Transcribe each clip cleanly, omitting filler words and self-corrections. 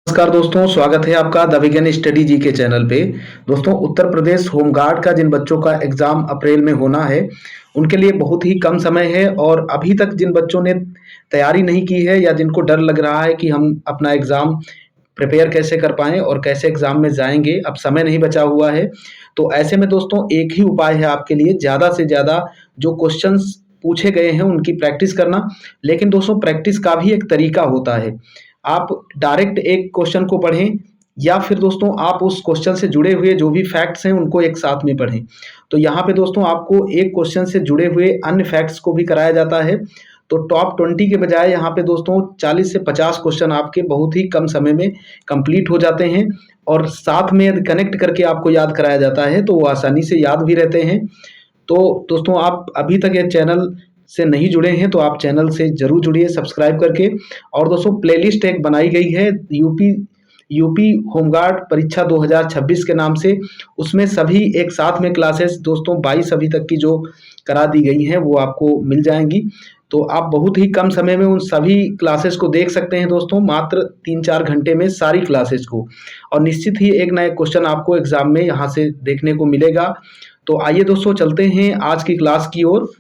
नमस्कार दोस्तों, स्वागत है आपका द विगन स्टडी जी के चैनल पे। दोस्तों, उत्तर प्रदेश होमगार्ड का जिन बच्चों का एग्जाम अप्रैल में होना है, उनके लिए बहुत ही कम समय है। और अभी तक जिन बच्चों ने तैयारी नहीं की है या जिनको डर लग रहा है कि हम अपना एग्जाम प्रिपेयर कैसे कर पाएं और कैसे एग्जाम में जाएंगे, अब समय नहीं बचा हुआ है। तो ऐसे में दोस्तों एक ही उपाय है आपके लिए, ज़्यादा से ज़्यादा जो क्वेश्चंस पूछे गए हैं उनकी प्रैक्टिस करना। लेकिन दोस्तों प्रैक्टिस का भी एक तरीका होता है। आप डायरेक्ट एक क्वेश्चन को पढ़ें या फिर दोस्तों आप उस क्वेश्चन से जुड़े हुए जो भी फैक्ट्स हैं उनको एक साथ में पढ़ें। तो यहाँ पे दोस्तों आपको एक क्वेश्चन से जुड़े हुए अन्य फैक्ट्स को भी कराया जाता है। तो टॉप 20 के बजाय यहाँ पे दोस्तों 40 से 50 क्वेश्चन आपके बहुत ही कम समय में कंप्लीट हो जाते हैं और साथ में यदि कनेक्ट करके आपको याद कराया जाता है तो वो आसानी से याद भी रहते हैं। तो दोस्तों आप अभी तक ये चैनल से नहीं जुड़े हैं तो आप चैनल से ज़रूर जुड़िए सब्सक्राइब करके। और दोस्तों प्लेलिस्ट एक बनाई गई है यूपी होमगार्ड परीक्षा 2026 के नाम से, उसमें सभी एक साथ में क्लासेस दोस्तों 22 अभी तक की जो करा दी गई हैं वो आपको मिल जाएंगी। तो आप बहुत ही कम समय में उन सभी क्लासेस को देख सकते हैं दोस्तों, मात्र 3-4 घंटे में सारी क्लासेस को। और निश्चित ही एक ना एक क्वेश्चन आपको एग्जाम में यहाँ से देखने को मिलेगा। तो आइए दोस्तों चलते हैं आज की क्लास की ओर।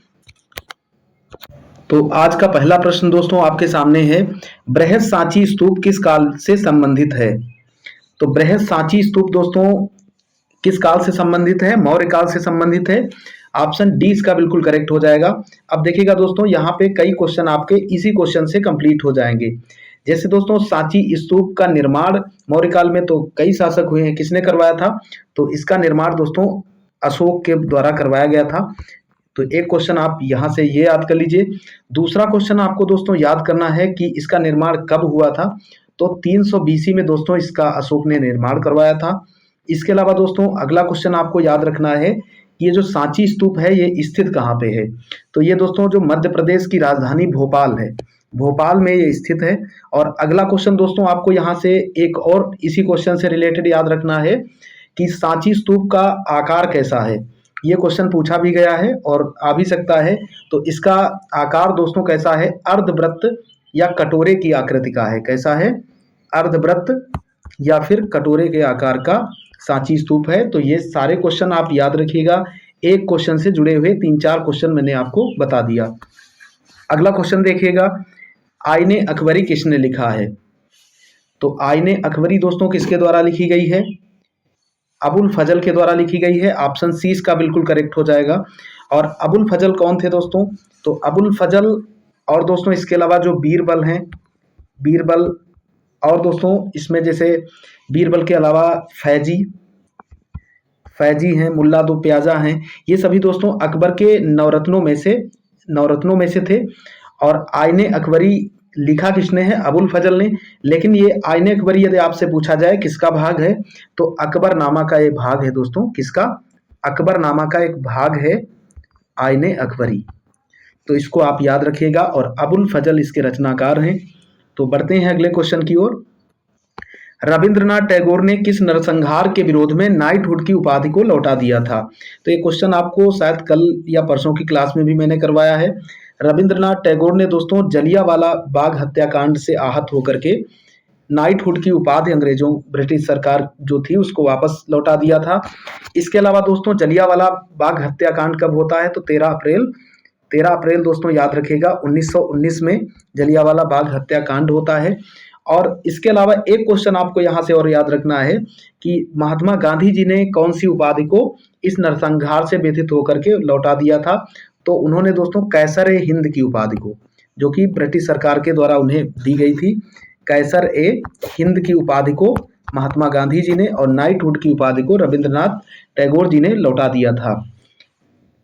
तो आज का पहला प्रश्न दोस्तों आपके सामने है, बृहद सांची स्तूप किस काल से संबंधित है? तो बृहद सांची स्तूप दोस्तों किस काल से संबंधित है? मौर्य काल से संबंधित है। ऑप्शन डी इसका बिल्कुल करेक्ट हो जाएगा। अब देखिएगा दोस्तों यहाँ पे कई क्वेश्चन आपके इसी क्वेश्चन से कंप्लीट हो जाएंगे। जैसे दोस्तों सांची स्तूप का निर्माण मौर्य काल में तो कई शासक हुए हैं, किसने करवाया था? तो इसका निर्माण दोस्तों अशोक के द्वारा करवाया गया था। तो एक क्वेश्चन आप यहाँ से ये याद कर लीजिए। दूसरा क्वेश्चन आपको दोस्तों याद करना है कि इसका निर्माण कब हुआ था। तो 300 बीसी में दोस्तों इसका अशोक ने निर्माण करवाया था। इसके अलावा दोस्तों अगला क्वेश्चन आपको याद रखना है कि ये जो सांची स्तूप है ये स्थित कहाँ पे है? तो ये दोस्तों जो मध्य प्रदेश की राजधानी भोपाल है, भोपाल में ये स्थित है। और अगला क्वेश्चन दोस्तों आपको यहाँ से एक और इसी क्वेश्चन से रिलेटेड याद रखना है कि सांची स्तूप का आकार कैसा है। ये क्वेश्चन पूछा भी गया है और आ भी सकता है। तो इसका आकार दोस्तों कैसा है? अर्धवृत्त या कटोरे की आकृति का है। कैसा है? अर्धवृत्त या फिर कटोरे के आकार का सांची स्तूप है। तो ये सारे क्वेश्चन आप याद रखिएगा। एक क्वेश्चन से जुड़े हुए 3-4 क्वेश्चन मैंने आपको बता दिया। अगला क्वेश्चन देखिएगा, आईने अकबरी किसने लिखा है? तो आईने अकबरी दोस्तों किसके द्वारा लिखी गई है? अबुल फजल के द्वारा लिखी गई है। ऑप्शन सी इसका बिल्कुल करेक्ट हो जाएगा। और अबुल फजल कौन थे दोस्तों? तो अबुल फजल और दोस्तों इसके अलावा जो बीरबल हैं, बीरबल और दोस्तों इसमें जैसे बीरबल के अलावा फैजी फैजी हैं, मुल्ला दो प्याजा हैं, ये सभी दोस्तों अकबर के नवरत्नों में से थे। और आईने अकबरी लिखा किसने है? अबुल फजल ने। लेकिन ये आईने अकबरी यदि आपसे पूछा जाए किसका भाग है, तो अकबरनामा का एक भाग है दोस्तों। किसका? अकबरनामा का एक भाग है आईने अकबरी। तो इसको आप याद रखिएगा और अबुल फजल इसके रचनाकार हैं। तो बढ़ते हैं अगले क्वेश्चन की ओर। रविंद्रनाथ टैगोर ने किस नरसंहार के विरोध में नाइटहुड की उपाधि को लौटा दिया था? तो ये क्वेश्चन आपको शायद कल या परसों की क्लास में भी मैंने करवाया है। रविंद्रनाथ टैगोर ने दोस्तों जलियांवाला बाग हत्याकांड से आहत होकर के नाइटहुड की उपाधि अंग्रेजों ब्रिटिश सरकार जो थी उसको वापस लौटा दिया था। इसके अलावा दोस्तों जलियांवाला बाग हत्याकांड कब होता है? तो 13 अप्रैल दोस्तों याद रखिएगा 1919 में जलियांवाला बाग हत्याकांड होता है। और इसके अलावा एक क्वेश्चन आपको यहाँ से और याद रखना है कि महात्मा गांधी जी ने कौन सी उपाधि को इस नरसंहार से व्यथित होकर के लौटा दिया था? तो उन्होंने दोस्तों कैसर ए हिंद की उपाधि को, जो कि ब्रिटिश सरकार के द्वारा उन्हें दी गई थी, कैसर ए हिंद की उपाधि को महात्मा गांधी जी ने और नाइटहुड की उपाधि को रविंद्रनाथ टैगोर जी ने लौटा दिया था।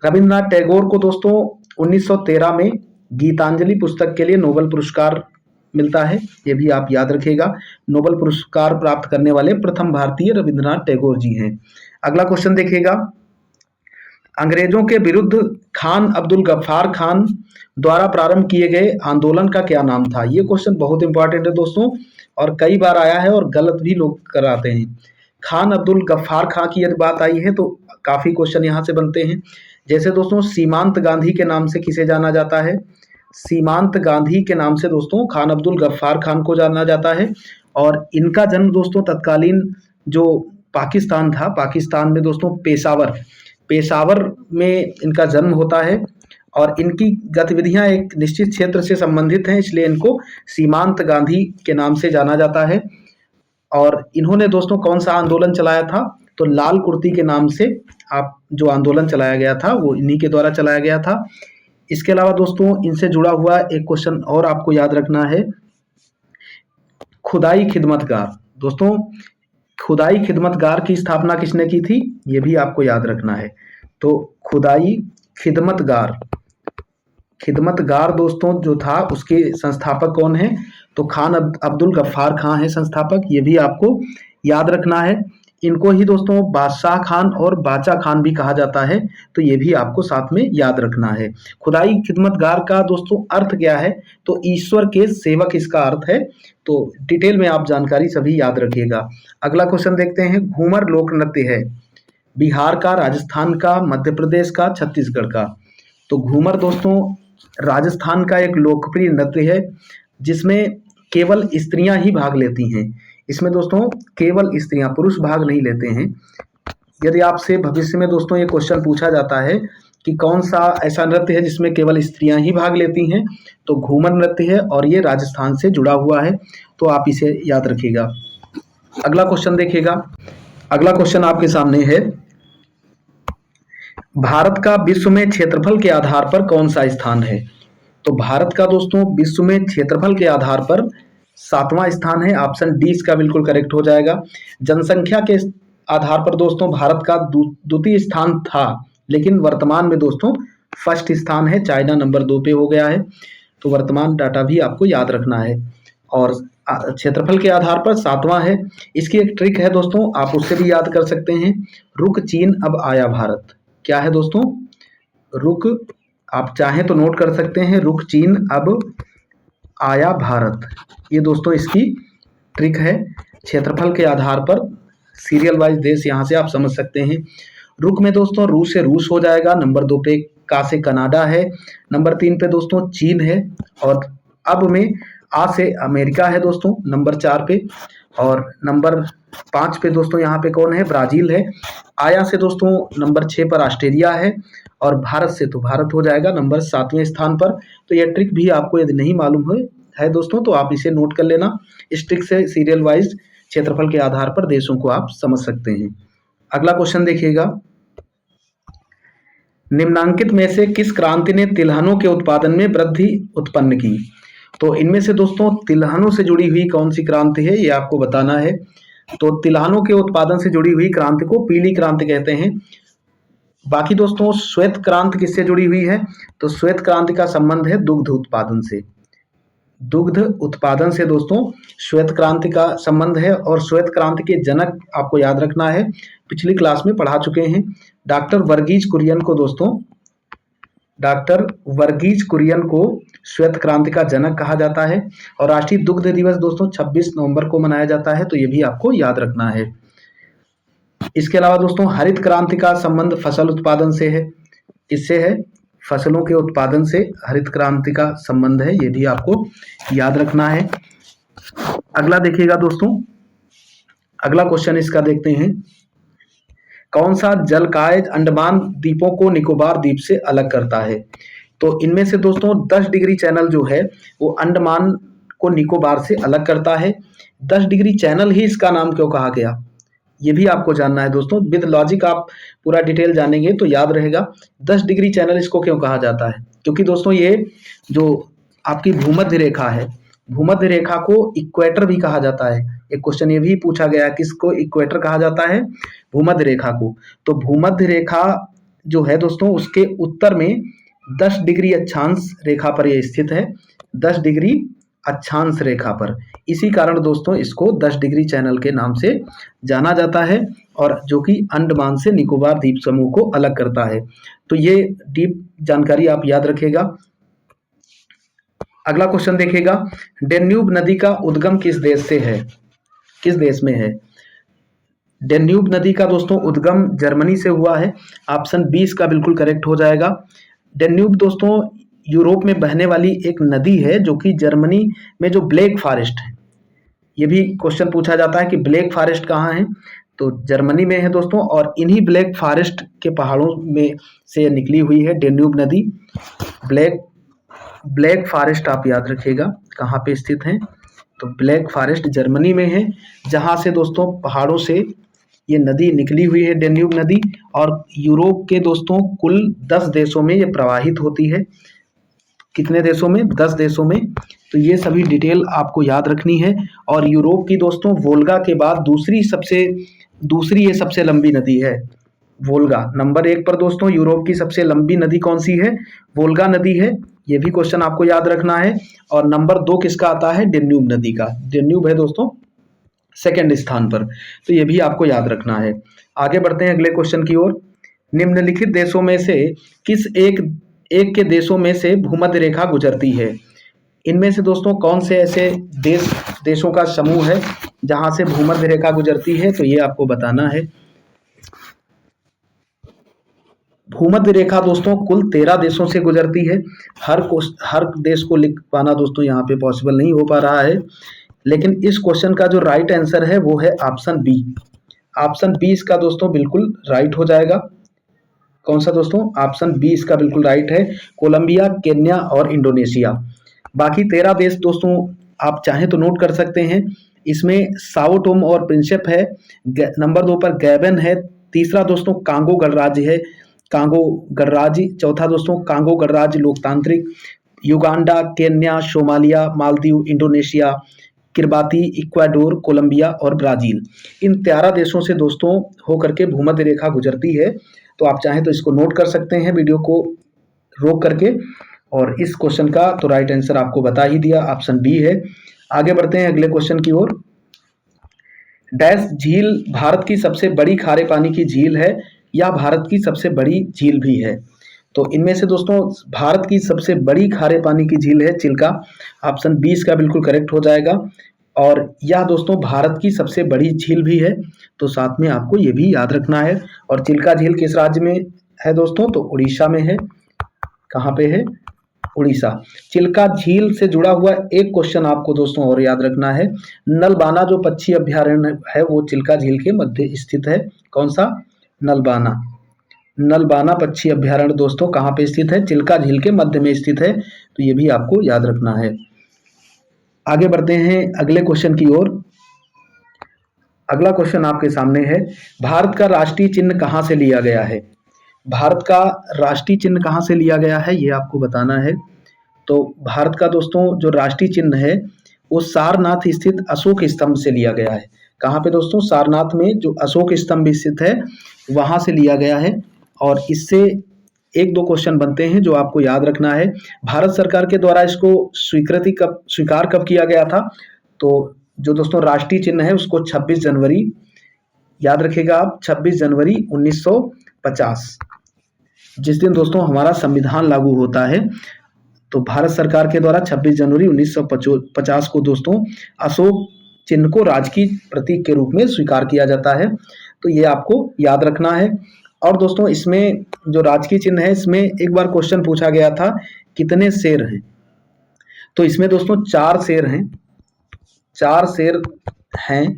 रविंद्रनाथ टैगोर को दोस्तों 1913 में गीतांजलि पुस्तक के लिए नोबेल पुरस्कार मिलता है, ये भी आप याद रखिएगा। नोबेल पुरस्कार प्राप्त करने वाले प्रथम भारतीय रविंद्रनाथ टैगोर जी हैं। अगला क्वेश्चन देखिएगा, अंग्रेजों के विरुद्ध खान अब्दुल गफ्फार खान द्वारा प्रारंभ किए गए आंदोलन का क्या नाम था? ये क्वेश्चन बहुत इंपॉर्टेंट है दोस्तों और कई बार आया है और गलत भी लोग कराते हैं। खान अब्दुल गफ्फार खां की यदि बात आई है तो काफ़ी क्वेश्चन यहाँ से बनते हैं। जैसे दोस्तों सीमांत गांधी के नाम से किसे जाना जाता है? सीमांत गांधी के नाम से दोस्तों खान अब्दुल गफ्फार खान को जाना जाता है। और इनका जन्म दोस्तों तत्कालीन जो पाकिस्तान था, पाकिस्तान में दोस्तों पेशावर पेशावर में इनका जन्म होता है। और इनकी गतिविधियां एक निश्चित क्षेत्र से संबंधित हैं, इसलिए इनको सीमांत गांधी के नाम से जाना जाता है। और इन्होंने दोस्तों कौन सा आंदोलन चलाया था, तो लाल कुर्ती के नाम से आप जो आंदोलन चलाया गया था वो इन्हीं के द्वारा चलाया गया था। इसके अलावा दोस्तों इनसे जुड़ा हुआ एक क्वेश्चन और आपको याद रखना है, खुदाई खिदमतगार। दोस्तों खुदाई खिदमतगार की स्थापना किसने की थी, ये भी आपको याद रखना है। तो खुदाई खिदमतगार खिदमतगार दोस्तों जो था उसके संस्थापक कौन है, तो खान अब्दुल गफ्फार खां है संस्थापक, ये भी आपको याद रखना है। इनको ही दोस्तों बादशाह खान और बाचा खान भी कहा जाता है, तो ये भी आपको साथ में याद रखना है। खुदाई खिदमतगार का दोस्तों अर्थ क्या है, तो ईश्वर के सेवक इसका अर्थ है। तो डिटेल में आप जानकारी सभी याद रखिएगा। अगला क्वेश्चन देखते हैं, घूमर लोक नृत्य है बिहार का, राजस्थान का, मध्य प्रदेश का, छत्तीसगढ़ का। तो घूमर दोस्तों राजस्थान का एक लोकप्रिय नृत्य है जिसमें केवल स्त्रियां ही भाग लेती हैं। इसमें दोस्तों केवल स्त्रियां, पुरुष भाग नहीं लेते हैं। यदि आपसे भविष्य में दोस्तों ये क्वेश्चन पूछा जाता है कि कौन सा ऐसा नृत्य है जिसमें केवल स्त्रियां ही भाग लेती हैं, तो घूमर नृत्य है और ये राजस्थान से जुड़ा हुआ है, तो आप इसे याद रखिएगा। अगला क्वेश्चन देखिएगा। अगला क्वेश्चन आपके सामने है, भारत का विश्व में क्षेत्रफल के आधार पर कौन सा स्थान है। तो भारत का दोस्तों विश्व में क्षेत्रफल के आधार पर 7वां स्थान है। ऑप्शन डी इसका बिल्कुल करेक्ट हो जाएगा। जनसंख्या के आधार पर दोस्तों भारत का द्वितीय स्थान था, लेकिन वर्तमान में दोस्तों फर्स्ट स्थान है, चाइना नंबर 2 पे हो गया है। तो वर्तमान डाटा भी आपको याद रखना है। और क्षेत्रफल के आधार पर 7वां है। इसकी एक ट्रिक है दोस्तों, आप उससे भी याद कर सकते हैं, रुक चीन अब आया भारत। क्या है दोस्तों, रुक, आप चाहें तो नोट कर सकते हैं, रुक चीन अब आया भारत। ये दोस्तों इसकी ट्रिक है। क्षेत्रफल के आधार पर सीरियल वाइज देश यहाँ से आप समझ सकते हैं। रुक में दोस्तों रूस से रूस हो जाएगा, नंबर 2 पे का से कनाडा है, नंबर 3 पे दोस्तों चीन है, और अब में आ से अमेरिका है दोस्तों नंबर 4 पे, और नंबर 5 पे दोस्तों यहाँ पे कौन है, ब्राजील है। आया से दोस्तों नंबर 6 पर ऑस्ट्रेलिया है, और भारत से तो भारत हो जाएगा नंबर 7वें स्थान पर। तो यह ट्रिक भी आपको यदि नहीं मालूम है दोस्तों तो आप इसे नोट कर लेना। इस ट्रिक से सीरियल वाइज क्षेत्रफल के आधार पर देशों को आप समझ सकते हैं। अगला क्वेश्चन देखिएगा, निम्नांकित में से किस क्रांति ने तिलहनों के उत्पादन में वृद्धि उत्पन्न की। तो इनमें से दोस्तों तिलहनों से जुड़ी हुई कौन सी क्रांति है, ये आपको बताना है। तो तिलहनों के उत्पादन से जुड़ी हुई क्रांति को पीली क्रांति कहते हैं। बाकी दोस्तों श्वेत क्रांति किससे जुड़ी हुई है, तो श्वेत क्रांति का संबंध है दुग्ध उत्पादन से। दुग्ध उत्पादन से दोस्तों श्वेत क्रांति का संबंध है। और श्वेत क्रांति के जनक आपको याद रखना है, पिछली क्लास में पढ़ा चुके हैं, डॉक्टर वर्गीज कुरियन को दोस्तों, डॉक्टर वर्गीज कुरियन को श्वेत क्रांति का जनक कहा जाता है। और राष्ट्रीय दुग्ध दिवस दोस्तों 26 नवंबर को मनाया जाता है, तो ये भी आपको याद रखना है। इसके अलावा दोस्तों हरित क्रांति का संबंध फसल उत्पादन से है। किससे है, फसलों के उत्पादन से हरित क्रांति का संबंध है, ये भी आपको याद रखना है। अगला देखिएगा दोस्तों, अगला क्वेश्चन इसका देखते हैं, कौन सा जलकाय अंडमान द्वीपों को निकोबार द्वीप से अलग करता है। तो इनमें से दोस्तों 10 डिग्री चैनल जो है वो अंडमान को निकोबार से अलग करता है। 10 डिग्री चैनल ही इसका नाम क्यों कहा गया, ये भी आपको जानना है दोस्तों। विद लॉजिक आप पूरा डिटेल जानेंगे तो याद रहेगा। 10 डिग्री चैनल इसको क्यों कहा जाता है, क्योंकि दोस्तों ये जो आपकी भूमध्य रेखा है, भूमध्य रेखा को इक्वेटर भी कहा जाता है। एक क्वेश्चन ये भी पूछा गया, किसको इक्वेटर कहा जाता है, भूमध्य रेखा को। तो भूमध्य रेखा जो है दोस्तों उसके उत्तर में 10 डिग्री अक्षांश रेखा पर यह स्थित है, 10 डिग्री अक्षांश रेखा पर। इसी कारण दोस्तों इसको 10 डिग्री चैनल के नाम से जाना जाता है, और जो कि अंडमान से निकोबार द्वीप समूह को अलग करता है। तो ये डीप जानकारी आप याद रखिएगा। अगला क्वेश्चन देखिएगा, डेन्यूब नदी का उद्गम किस देश से है, किस देश में है। डेन्यूब नदी का दोस्तों उद्गम जर्मनी से हुआ है। ऑप्शन 20 का बिल्कुल करेक्ट हो जाएगा। डेन्यूब दोस्तों यूरोप में बहने वाली एक नदी है, जो कि जर्मनी में जो ब्लैक फॉरेस्ट है, ये भी क्वेश्चन पूछा जाता है कि ब्लैक फॉरेस्ट कहाँ है, तो जर्मनी में है दोस्तों। और इन्हीं ब्लैक फॉरेस्ट के पहाड़ों में से निकली हुई है डेन्यूब नदी। ब्लैक ब्लैक फॉरेस्ट आप याद रखिएगा कहाँ पे स्थित है, तो ब्लैक फॉरेस्ट जर्मनी में है, जहाँ से दोस्तों पहाड़ों से ये नदी निकली हुई है डेन्यूब नदी। और यूरोप के दोस्तों कुल 10 देशों में ये प्रवाहित होती है। कितने देशों में? 10 देशों में। तो ये सभी डिटेल आपको याद रखनी है। और यूरोप की दोस्तों वोल्गा के बाद दूसरी ये सबसे लंबी नदी है वोल्गा। नंबर 1 पर दोस्तों यूरोप की सबसे लंबी नदी कौन सी है? वोल्गा नदी है। ये भी क्वेश्चन आपको याद रखना है। और नंबर 2 किसका आता है? डेन्यूब नदी का। डेन्यूब है दोस्तों सेकंड स्थान पर, तो ये भी आपको याद रखना है। आगे बढ़ते हैं अगले क्वेश्चन की ओर। निम्नलिखित देशों में से किस एक के देशों में से भूमध्य रेखा गुजरती है? इनमें से दोस्तों कौन से ऐसे देशों का समूह है जहां से भूमध्य रेखा गुजरती है? तो ये आपको बताना है। भूमध्य रेखा दोस्तों कुल 13 देशों से गुजरती है। हर देश को लिख पाना दोस्तों यहाँ पे पॉसिबल नहीं हो पा रहा है, लेकिन इस क्वेश्चन का जो राइट आंसर है वो है ऑप्शन बी। ऑप्शन बी इसका दोस्तों बिल्कुल राइट हो जाएगा। कौन सा दोस्तों? ऑप्शन बी इसका बिल्कुल राइट है, कोलंबिया, केन्या और इंडोनेशिया। बाकी 13 देश दोस्तों आप चाहें तो नोट कर सकते हैं। इसमें साओ टोम और प्रिंसिप है, नंबर 2 पर गैबन है, तीसरा दोस्तों कांगो गणराज्य है, कांगो गणराज्य, चौथा दोस्तों कांगो गणराज्य लोकतांत्रिक, Uganda, Kenya, Somalia, Maldives, Indonesia, Kiribati, Ecuador, Colombia और ब्राजील। इन 13 देशों से दोस्तों होकर के भूमध्य रेखा गुजरती है। तो आप चाहें तो इसको नोट कर सकते हैं वीडियो को रोक करके। और इस क्वेश्चन का तो राइट आंसर आपको बता ही दिया, ऑप्शन बी है। आगे बढ़ते हैं अगले क्वेश्चन की ओर। डैश झील भारत की सबसे बड़ी खारे पानी की झील है या भारत की सबसे बड़ी झील भी है? तो इनमें से दोस्तों भारत की सबसे बड़ी खारे पानी की झील है चिल्का। ऑप्शन 20 का बिल्कुल करेक्ट हो जाएगा। और यह दोस्तों भारत की सबसे बड़ी झील भी है, तो साथ में आपको ये भी याद रखना है। और चिल्का झील किस राज्य में है दोस्तों? तो उड़ीसा में है। कहाँ पे है? उड़ीसा। चिल्का झील से जुड़ा हुआ एक क्वेश्चन आपको दोस्तों और याद रखना है। नलबाना जो पक्षी अभ्यारण्य है वो चिल्का झील के मध्य स्थित है। कौन सा? नलबाना। नलबाना पक्षी अभ्यारण्य दोस्तों कहाँ पे स्थित है? चिल्का झील के मध्य में स्थित है। तो ये भी आपको याद रखना है। आगे बढ़ते हैं अगले क्वेश्चन की ओर। अगला क्वेश्चन आपके सामने है, भारत का राष्ट्रीय चिन्ह कहाँ से लिया गया है? भारत का राष्ट्रीय चिन्ह कहाँ से लिया गया है ये आपको बताना है। तो भारत का दोस्तों जो राष्ट्रीय चिन्ह है वो सारनाथ स्थित अशोक स्तंभ से लिया गया है। कहाँ पे दोस्तों? सारनाथ में जो अशोक स्तंभ स्थित है वहां से लिया गया है। और इससे एक दो क्वेश्चन बनते हैं जो आपको याद रखना है। भारत सरकार के द्वारा इसको स्वीकार कब किया गया था? तो जो दोस्तों राष्ट्रीय चिन्ह है उसको 26 जनवरी, याद रखिएगा आप, 26 जनवरी 1950, जिस दिन दोस्तों हमारा संविधान लागू होता है। तो भारत सरकार के द्वारा 26 जनवरी 1950 को दोस्तों अशोक चिन्ह को राजकीय प्रतीक के रूप में स्वीकार किया जाता है। तो ये आपको याद रखना है। और दोस्तों इसमें जो राजकीय चिन्ह है इसमें एक बार क्वेश्चन पूछा गया था कितने शेर हैं? तो इसमें दोस्तों 4 शेर हैं। 4 शेर हैं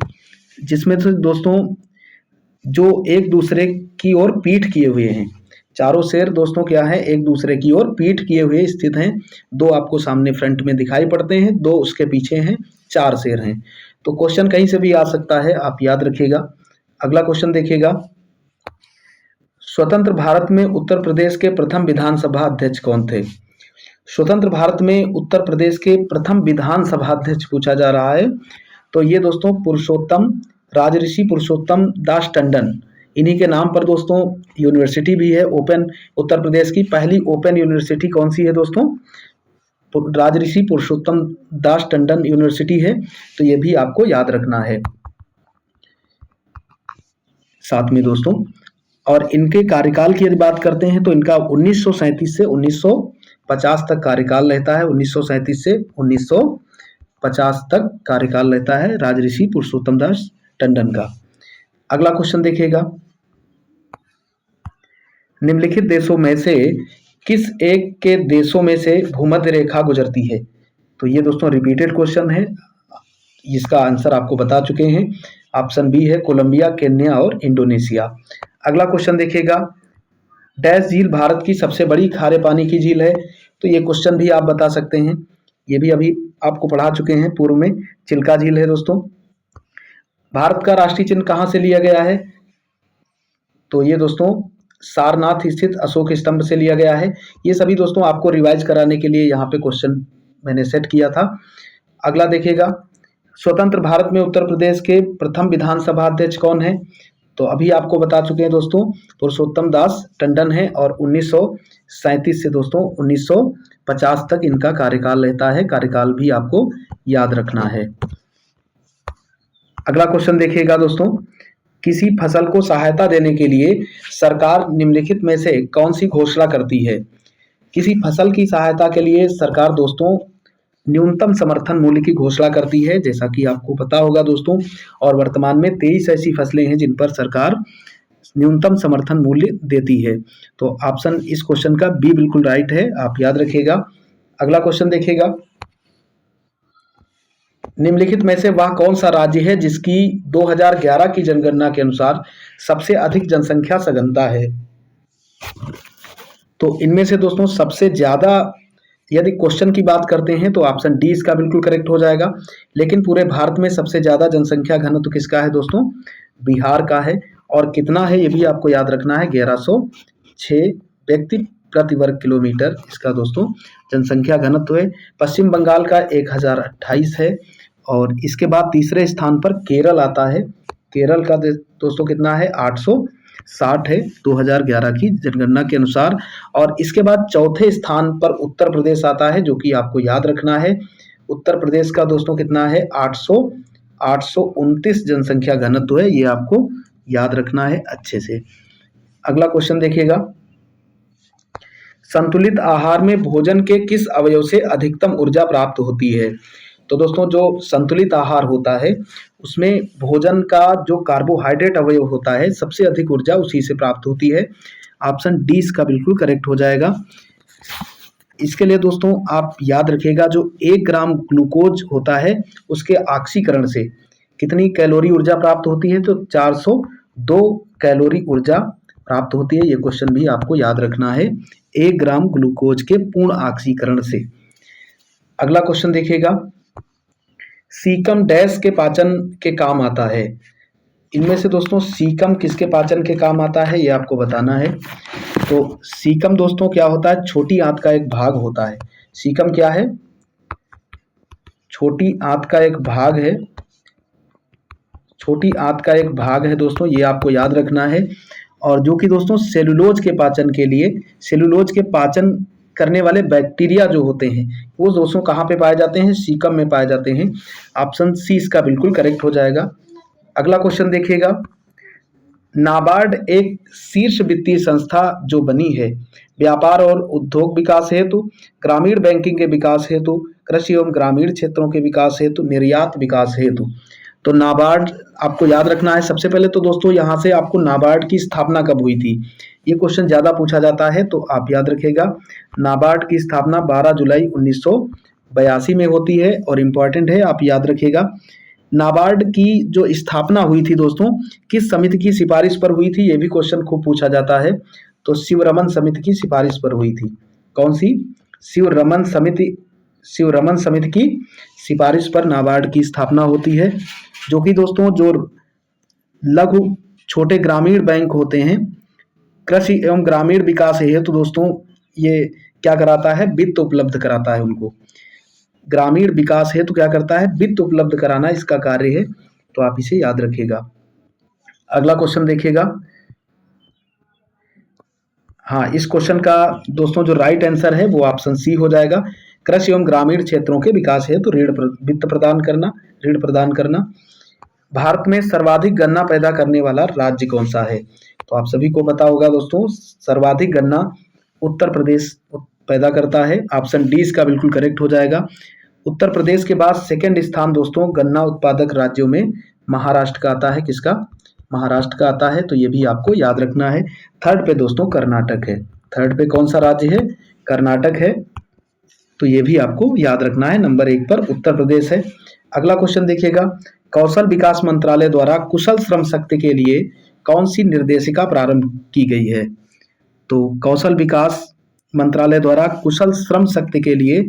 जिसमें से दोस्तों जो एक दूसरे की ओर पीठ किए हुए हैं। चारों शेर दोस्तों क्या है? एक दूसरे की ओर पीठ किए हुए स्थित हैं। 2 आपको सामने फ्रंट में दिखाई पड़ते हैं, 2 उसके पीछे हैं, 4 शेर हैं। तो क्वेश्चन कहीं से भी आ सकता है, आप याद रखिएगा। अगला क्वेश्चन देखिएगा। स्वतंत्र भारत में उत्तर प्रदेश के प्रथम विधानसभा अध्यक्ष कौन थे? स्वतंत्र भारत में उत्तर प्रदेश के प्रथम विधानसभा अध्यक्ष पूछा जा रहा है। तो ये दोस्तों राजऋषि पुरुषोत्तम दास टंडन, इन्हीं के नाम पर दोस्तों यूनिवर्सिटी भी है ओपन। उत्तर प्रदेश की पहली ओपन यूनिवर्सिटी कौन सी है दोस्तों? राजऋषि पुरुषोत्तम दास टंडन यूनिवर्सिटी है। तो ये भी आपको याद रखना है साथ में दोस्तों। और इनके कार्यकाल की यदि बात करते हैं तो इनका 1937 से 1950 तक कार्यकाल रहता है। 1937 से 1950 तक कार्यकाल रहता है राजऋषि पुरुषोत्तम दास टंडन का। अगला क्वेश्चन देखिएगा। निम्नलिखित देशों में से किस एक के देशों में से भूमध्य रेखा गुजरती है? तो ये दोस्तों रिपीटेड क्वेश्चन है, इसका आंसर आपको बता चुके हैं। ऑप्शन बी है कोलंबिया, केन्या और इंडोनेशिया। अगला क्वेश्चन देखिएगा, डैश झील भारत की सबसे बड़ी खारे पानी की झील है। तो ये क्वेश्चन भी आप बता सकते हैं, ये भी अभी आपको पढ़ा चुके हैं पूर्व में। चिल्का झील है दोस्तों। भारत का राष्ट्रीय चिन्ह कहाँ से लिया गया है? तो ये दोस्तों सारनाथ स्थित अशोक स्तंभ से लिया गया है। ये सभी दोस्तों आपको रिवाइज कराने के लिए यहाँ पे क्वेश्चन मैंने सेट किया था। अगला देखिएगा, स्वतंत्र भारत में उत्तर प्रदेश के प्रथम विधानसभा अध्यक्ष कौन है? तो अभी आपको बता चुके हैं दोस्तों, पुरुषोत्तम दास टंडन है और 1937 से दोस्तों 1950 तक इनका कार्यकाल रहता है। कार्यकाल भी आपको याद रखना है। अगला क्वेश्चन देखिएगा दोस्तों, किसी फसल को सहायता देने के लिए सरकार निम्नलिखित में से कौन सी घोषणा करती है? किसी फसल की सहायता के लिए सरकार दोस्तों न्यूनतम समर्थन मूल्य की घोषणा करती है, जैसा कि आपको पता होगा दोस्तों। और वर्तमान में 23 ऐसी फसलें हैं जिन पर सरकार न्यूनतम समर्थन मूल्य देती है। तो ऑप्शन इस क्वेश्चन का बी बिल्कुल राइट है, आप याद रखिएगा। अगला क्वेश्चन देखिएगा, निम्नलिखित में से वह कौन सा राज्य है जिसकी 2011 की जनगणना के अनुसार सबसे अधिक जनसंख्या सघनता है? तो इनमें से दोस्तों सबसे ज्यादा यदि क्वेश्चन की बात करते हैं तो ऑप्शन डी इसका बिल्कुल करेक्ट हो जाएगा। लेकिन पूरे भारत में सबसे ज्यादा जनसंख्या घनत्व किसका है दोस्तों? बिहार का है। और कितना है ये भी आपको याद रखना है, 1106 व्यक्ति प्रति वर्ग किलोमीटर इसका दोस्तों जनसंख्या घनत्व है। पश्चिम बंगाल का 1028 है। और इसके बाद तीसरे स्थान पर केरल आता है। केरल का दोस्तों कितना है? 860 है 2011 की जनगणना के अनुसार। और इसके बाद चौथे स्थान पर उत्तर प्रदेश आता है, जो कि आपको याद रखना है। उत्तर प्रदेश का दोस्तों कितना है? 829 जनसंख्या घनत्व है, ये आपको याद रखना है अच्छे से। अगला क्वेश्चन देखिएगा, संतुलित आहार में भोजन के किस अवयव से अधिकतम ऊर्जा प्राप्त होती है? तो दोस्तों जो संतुलित आहार होता है उसमें भोजन का जो कार्बोहाइड्रेट अवयव होता है सबसे अधिक ऊर्जा उसी से प्राप्त होती है। ऑप्शन डी इसका बिल्कुल करेक्ट हो जाएगा। इसके लिए दोस्तों आप याद रखिएगा, जो 1 ग्राम ग्लूकोज होता है उसके ऑक्सीकरण से कितनी कैलोरी ऊर्जा प्राप्त होती है? तो 402 कैलोरी ऊर्जा प्राप्त होती है। ये क्वेश्चन भी आपको याद रखना है, 1 ग्राम ग्लूकोज के पूर्ण ऑक्सीकरण से। अगला क्वेश्चन देखिएगा, सीकम डैश के पाचन के काम आता है। इनमें से दोस्तों सीकम किसके पाचन के काम आता है ये आपको बताना है। तो सीकम दोस्तों क्या होता है? छोटी आंत का एक भाग होता है। सीकम क्या है? छोटी आंत का एक भाग है। छोटी आंत का एक भाग है दोस्तों, ये आपको याद रखना है। और जो कि दोस्तों सेलुलोज के पाचन के लिए, सेलुलोज के पाचन करने वाले बैक्टीरिया जो होते हैं वो दोस्तों कहाँ पे पाए जाते हैं? सीकम में पाए जाते हैं। ऑप्शन सी इसका बिल्कुल करेक्ट हो जाएगा। अगला क्वेश्चन देखिएगा, नाबार्ड एक शीर्ष वित्तीय संस्था जो बनी है व्यापार और उद्योग विकास हेतु, ग्रामीण बैंकिंग के विकास हेतु, कृषि एवं ग्रामीण क्षेत्रों के विकास हेतु, निर्यात विकास हेतु। तो नाबार्ड आपको याद रखना है। सबसे पहले तो दोस्तों यहाँ से आपको नाबार्ड की स्थापना कब हुई थी ये क्वेश्चन ज़्यादा पूछा जाता है, तो आप याद रखिएगा नाबार्ड की स्थापना 12 जुलाई 1982 में होती है। और इम्पॉर्टेंट है, आप याद रखिएगा नाबार्ड की जो स्थापना हुई थी दोस्तों किस समिति की सिफारिश पर हुई थी, ये भी क्वेश्चन खूब पूछा जाता है। तो शिवरमन समिति की सिफारिश पर हुई थी। कौन सी? शिवरमन समिति की सिफारिश पर नाबार्ड की स्थापना होती है। जो कि दोस्तों जो लघु छोटे ग्रामीण बैंक होते हैं, कृषि एवं ग्रामीण विकास हेतु तो दोस्तों ये क्या कराता है? वित्त उपलब्ध कराता है उनको। ग्रामीण विकास हेतु क्या करता है? वित्त उपलब्ध कराना इसका कार्य है। तो आप इसे याद रखिएगा। अगला क्वेश्चन देखिएगा, हाँ इस क्वेश्चन का दोस्तों जो राइट आंसर है वो ऑप्शन सी हो जाएगा। कृषि एवं ग्रामीण क्षेत्रों के विकास हेतु वित्त प्रदान करना, ऋण प्रदान करना। भारत में सर्वाधिक गन्ना पैदा करने वाला राज्य कौन सा है? तो आप सभी को पता होगा दोस्तों, सर्वाधिक गन्ना उत्तर प्रदेश पैदा करता है। ऑप्शन डी इसका बिल्कुल करेक्ट हो जाएगा। उत्तर प्रदेश के बाद सेकंड स्थान दोस्तों गन्ना उत्पादक राज्यों में महाराष्ट्र का आता है। किसका? महाराष्ट्र का आता है। तो ये भी आपको याद रखना है। थर्ड पे दोस्तों कर्नाटक है। थर्ड पे कौन सा राज्य है? कर्नाटक है। तो ये भी आपको याद रखना है। नंबर 1 पर उत्तर प्रदेश है। अगला क्वेश्चन देखिएगा, कौशल विकास मंत्रालय द्वारा कुशल श्रम शक्ति के लिए कौन सी निर्देशिका प्रारंभ की गई है? तो कौशल विकास मंत्रालय द्वारा कुशल श्रम शक्ति के लिए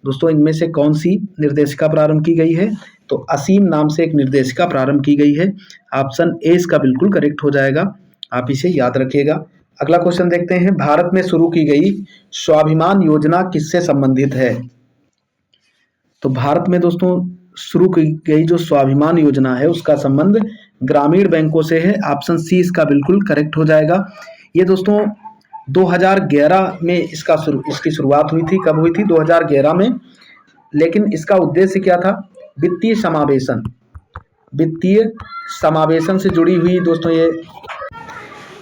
दोस्तों इनमें से कौन सी निर्देशिका प्रारंभ की गई है? तो असीम नाम से एक निर्देशिका प्रारंभ की गई है। ऑप्शन ए इसका बिल्कुल करेक्ट हो जाएगा, आप इसे याद रखिएगा। अगला क्वेश्चन देखते हैं, भारत में शुरू की गई स्वाभिमान योजना किससे संबंधित है? तो भारत में दोस्तों शुरू की गई जो स्वाभिमान योजना है उसका संबंध ग्रामीण बैंकों से है। ऑप्शन सी इसका बिल्कुल करेक्ट हो जाएगा। ये दोस्तों 2011 में इसकी शुरुआत हुई थी। कब हुई थी? 2011 में। लेकिन इसका उद्देश्य क्या था? वित्तीय समावेशन से जुड़ी हुई दोस्तों ये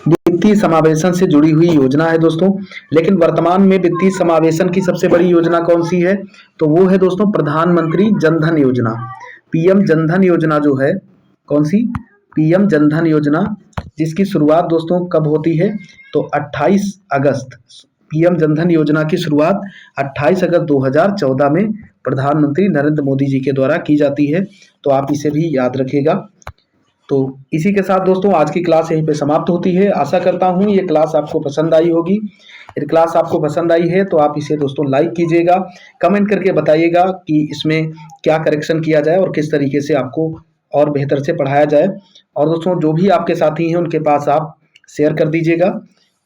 वित्तीय समावेशन से जुड़ी हुई योजना है दोस्तों। लेकिन वर्तमान में वित्तीय समावेशन की सबसे बड़ी योजना कौन सी है? तो वो है दोस्तों प्रधानमंत्री जनधन योजना। पीएम जनधन योजना जो है, कौन सी? पीएम जनधन योजना, जिसकी शुरुआत दोस्तों कब होती है? तो 28 अगस्त। पीएम जनधन योजना की शुरुआत 28 अगस्त 2014 में प्रधानमंत्री नरेंद्र मोदी जी के द्वारा की जाती है। तो आप इसे भी याद रखिएगा। तो इसी के साथ दोस्तों आज की क्लास यहीं पे समाप्त होती है। आशा करता हूँ ये क्लास आपको पसंद आई होगी। यदि क्लास आपको पसंद आई है तो आप इसे दोस्तों लाइक कीजिएगा, कमेंट करके बताइएगा कि इसमें क्या करेक्शन किया जाए और किस तरीके से आपको और बेहतर से पढ़ाया जाए। और दोस्तों जो भी आपके साथी हैं उनके पास आप शेयर कर दीजिएगा।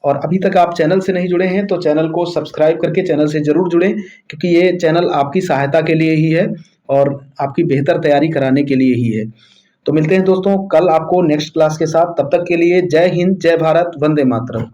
और अभी तक आप चैनल से नहीं जुड़े हैं तो चैनल को सब्सक्राइब करके चैनल से ज़रूर जुड़ें, क्योंकि ये चैनल आपकी सहायता के लिए ही है और आपकी बेहतर तैयारी कराने के लिए ही है। तो मिलते हैं दोस्तों कल आपको नेक्स्ट क्लास के साथ। तब तक के लिए जय हिंद, जय भारत, वंदे मातरम।